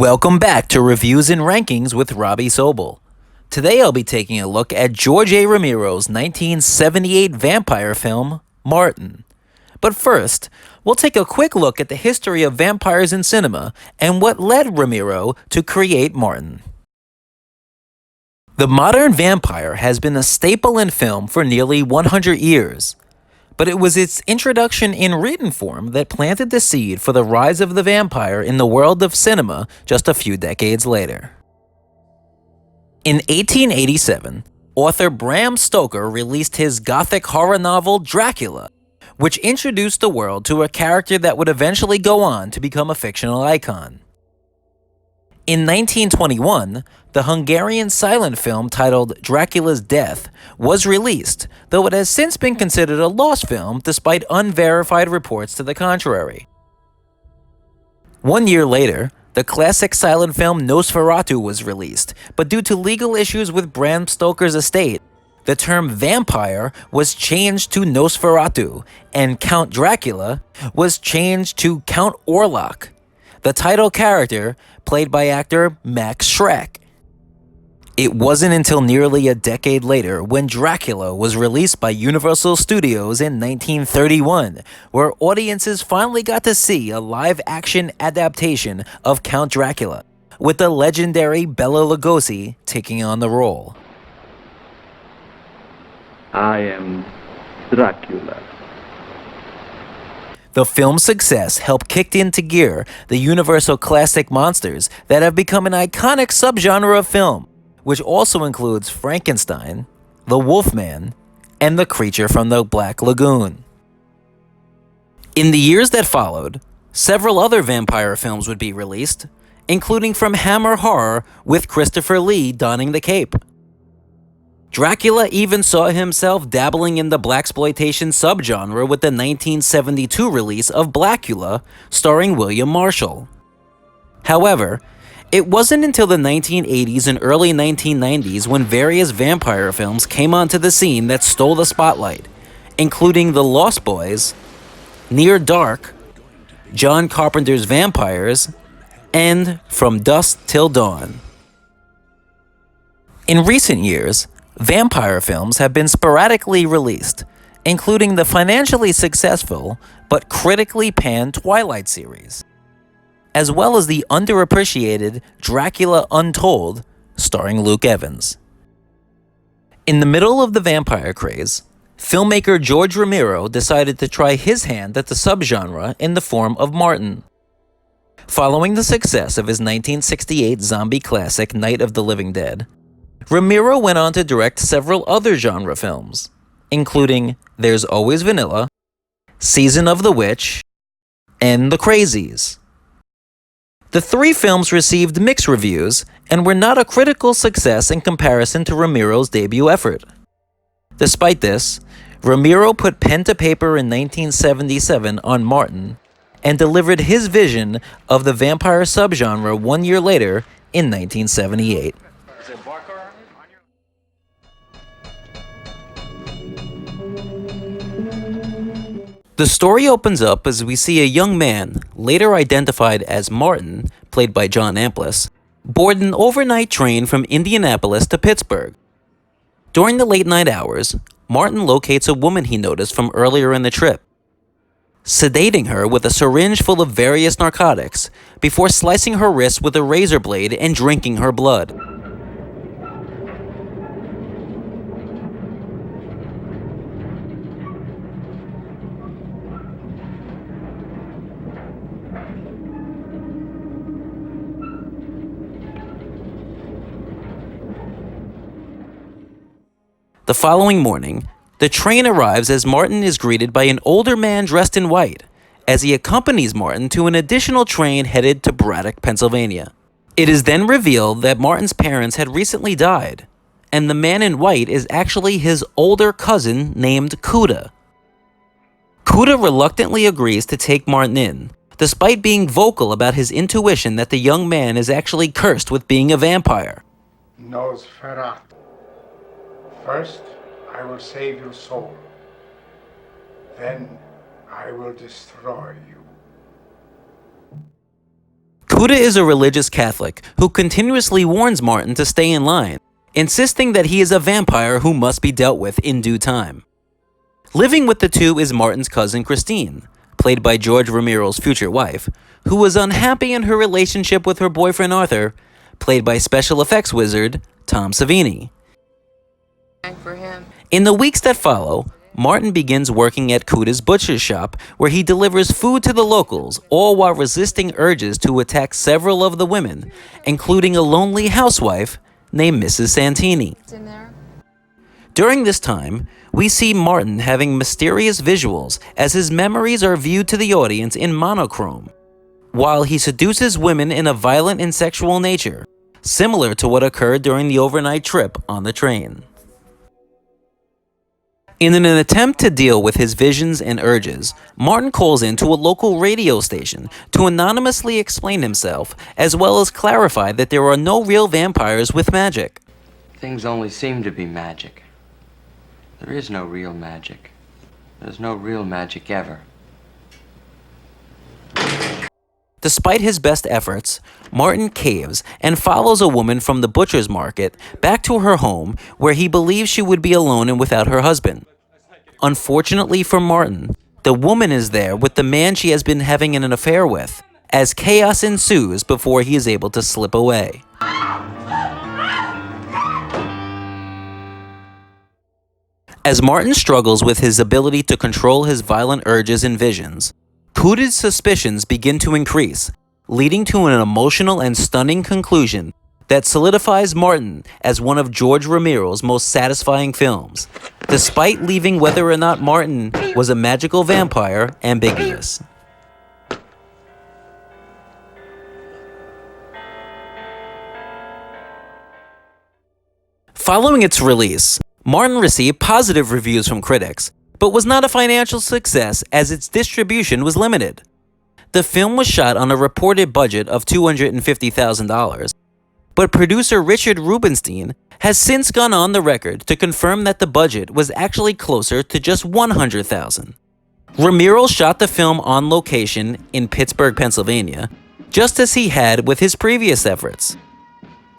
Welcome back to Reviews and Rankings with Robby Sobel. Today I'll be taking a look at George A. Romero's 1978 vampire film, Martin. But first, we'll take a quick look at the history of vampires in cinema and what led Romero to create Martin. The modern vampire has been a staple in film for nearly 100 years. But it was its introduction in written form that planted the seed for the rise of the vampire in the world of cinema just a few decades later. In 1887, author Bram Stoker released his gothic horror novel Dracula, which introduced the world to a character that would eventually go on to become a fictional icon. In 1921, the Hungarian silent film titled Dracula's Death was released, though it has since been considered a lost film despite unverified reports to the contrary. 1 year later, the classic silent film Nosferatu was released, but due to legal issues with Bram Stoker's estate, the term vampire was changed to Nosferatu, and Count Dracula was changed to Count Orlok, the title character played by actor Max Schreck. It wasn't until nearly a decade later when Dracula was released by Universal Studios in 1931, where audiences finally got to see a live-action adaptation of Count Dracula, with the legendary Bela Lugosi taking on the role. I am Dracula. The film's success helped kick into gear the Universal classic monsters that have become an iconic subgenre of film, which also includes Frankenstein, the Wolfman, and the creature from the Black Lagoon. In the years that followed, several other vampire films would be released, including from Hammer Horror with Christopher Lee donning the cape. Dracula even saw himself dabbling in the blaxploitation subgenre with the 1972 release of Blackula, starring William Marshall. However, it wasn't until the 1980s and early 1990s when various vampire films came onto the scene that stole the spotlight, including The Lost Boys, Near Dark, John Carpenter's Vampires, and From Dusk Till Dawn. In recent years, vampire films have been sporadically released, including the financially successful but critically panned Twilight series, as well as the underappreciated Dracula Untold, starring Luke Evans. In the middle of the vampire craze, filmmaker George Romero decided to try his hand at the subgenre in the form of Martin. Following the success of his 1968 zombie classic Night of the Living Dead, Romero went on to direct several other genre films, including There's Always Vanilla, Season of the Witch, and The Crazies. The three films received mixed reviews and were not a critical success in comparison to Romero's debut effort. Despite this, Romero put pen to paper in 1977 on Martin and delivered his vision of the vampire subgenre 1 year later in 1978. The story opens up as we see a young man, later identified as Martin, played by John Amplas, board an overnight train from Indianapolis to Pittsburgh. During the late night hours, Martin locates a woman he noticed from earlier in the trip, sedating her with a syringe full of various narcotics before slicing her wrist with a razor blade and drinking her blood. The following morning, the train arrives as Martin is greeted by an older man dressed in white, as he accompanies Martin to an additional train headed to Braddock, Pennsylvania. It is then revealed that Martin's parents had recently died, and the man in white is actually his older cousin named Cuda. Cuda reluctantly agrees to take Martin in, despite being vocal about his intuition that the young man is actually cursed with being a vampire. Nosferatu. First, I will save your soul. Then, I will destroy you. Cuda is a religious Catholic who continuously warns Martin to stay in line, insisting that he is a vampire who must be dealt with in due time. Living with the two is Martin's cousin Christine, played by George Romero's future wife, who was unhappy in her relationship with her boyfriend Arthur, played by special effects wizard Tom Savini. For him. In the weeks that follow, Martin begins working at Cuda's butcher's shop, where he delivers food to the locals, all while resisting urges to attack several of the women, including a lonely housewife named Mrs. Santini. In there. During this time, we see Martin having mysterious visuals as his memories are viewed to the audience in monochrome, while he seduces women in a violent and sexual nature, similar to what occurred during the overnight trip on the train. In an attempt to deal with his visions and urges, Martin calls into a local radio station to anonymously explain himself, as well as clarify that there are no real vampires with magic. Things only seem to be magic. There is no real magic. There's no real magic ever. Despite his best efforts, Martin caves and follows a woman from the butcher's market back to her home, where he believes she would be alone and without her husband. Unfortunately for Martin, the woman is there with the man she has been having an affair with, as chaos ensues before he is able to slip away. As Martin struggles with his ability to control his violent urges and visions, Cuda's suspicions begin to increase, leading to an emotional and stunning conclusion that solidifies Martin as one of George Romero's most satisfying films, despite leaving whether or not Martin was a magical vampire ambiguous. Following its release, Martin received positive reviews from critics, but was not a financial success as its distribution was limited. The film was shot on a reported budget of $250,000, but producer Richard Rubinstein has since gone on the record to confirm that the budget was actually closer to just $100,000. Romero shot the film on location in Pittsburgh, Pennsylvania, just as he had with his previous efforts.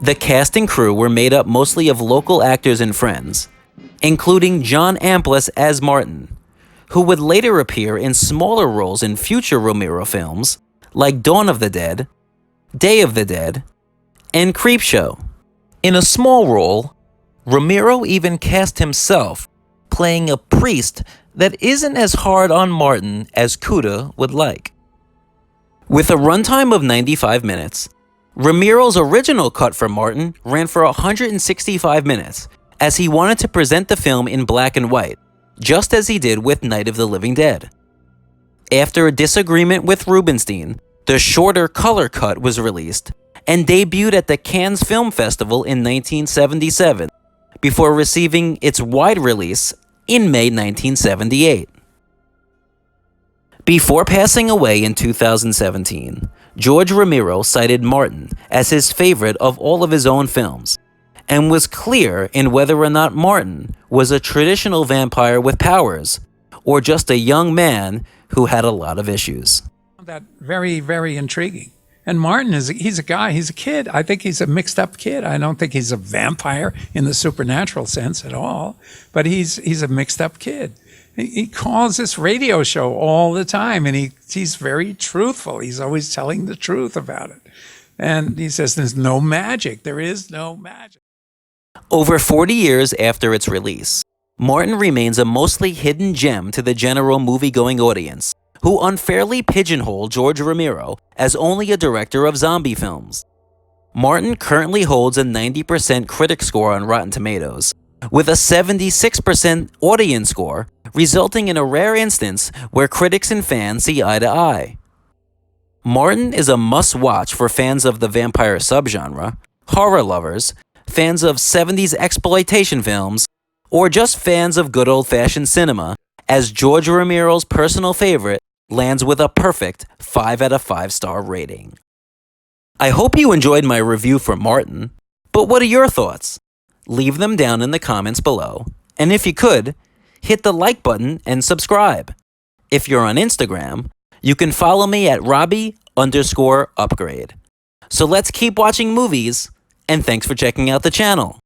The cast and crew were made up mostly of local actors and friends, including John Amplas as Martin, who would later appear in smaller roles in future Romero films like Dawn of the Dead, Day of the Dead, and Creepshow. In a small role, Romero even cast himself playing a priest that isn't as hard on Martin as Cuda would like. With a runtime of 95 minutes, Romero's original cut for Martin ran for 165 minutes, as he wanted to present the film in black and white, just as he did with Night of the Living Dead. After a disagreement with Rubinstein, the shorter color cut was released and debuted at the Cannes Film Festival in 1977, before receiving its wide release in May 1978. Before passing away in 2017, George Romero cited Martin as his favorite of all of his own films, and was clear in whether or not Martin was a traditional vampire with powers, or just a young man who had a lot of issues. That very, very intriguing. And Martin he's a guy, he's a kid. I think he's a mixed up kid. I don't think he's a vampire in the supernatural sense at all, but he's a mixed up kid. He calls this radio show all the time, and he's very truthful. He's always telling the truth about it. And he says there's no magic. There is no magic. Over 40 years after its release, Martin remains a mostly hidden gem to the general movie-going audience, who unfairly pigeonhole George Romero as only a director of zombie films. Martin currently holds a 90% critic score on Rotten Tomatoes, with a 76% audience score, resulting in a rare instance where critics and fans see eye to eye. Martin is a must-watch for fans of the vampire subgenre, horror lovers, fans of 70s exploitation films, or just fans of good old-fashioned cinema, as George Romero's personal favorite lands with a perfect 5 out of 5-star rating. I hope you enjoyed my review for Martin, but what are your thoughts? Leave them down in the comments below, and if you could, hit the like button and subscribe. If you're on Instagram, you can follow me at Robby_upgrade. So let's keep watching movies, and thanks for checking out the channel.